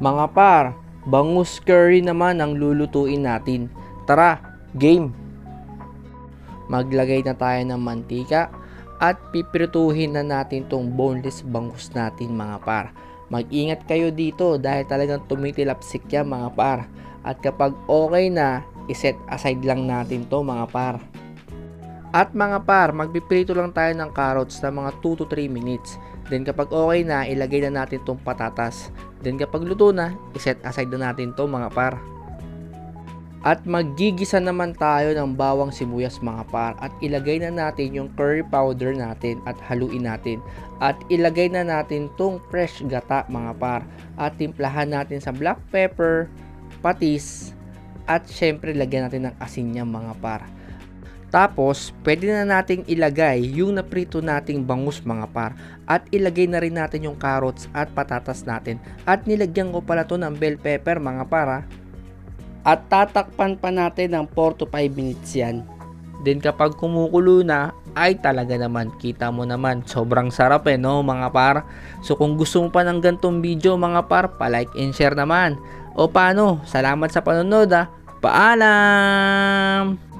Mga par, bangus curry naman ang lulutuin natin. Tara, game! Maglagay na tayo ng mantika at pipirituhin na natin tong boneless bangus natin mga par. Mag-ingat kayo dito dahil talagang tumitilapsik yan mga par. At kapag okay na, iset aside lang natin to mga par. At mga par, magpipirito lang tayo ng carrots na mga 2 to 3 minutes. Then kapag okay na, ilagay na natin tong patatas. Then kapag luto na, iset aside na natin to mga par. At maggigisa naman tayo ng bawang sibuyas mga par. At ilagay na natin yung curry powder natin at haluin natin. At ilagay na natin tong fresh gata mga par. At timplahan natin sa black pepper, patis, at syempre lagyan natin ng asin niya mga par. Tapos, pwede na nating ilagay yung naprito nating bangus mga par. At ilagay na rin natin yung carrots at patatas natin. At nilagyan ko pala to ng bell pepper mga par. At tatakpan pa natin ng 4 to 5 minutes yan. Then kapag kumukulo na, ay talaga naman, kita mo naman, sobrang sarap no mga par. So kung gusto mo pa ng gantong video mga par, pa-like and share naman. O paano, salamat sa panonood Paalam!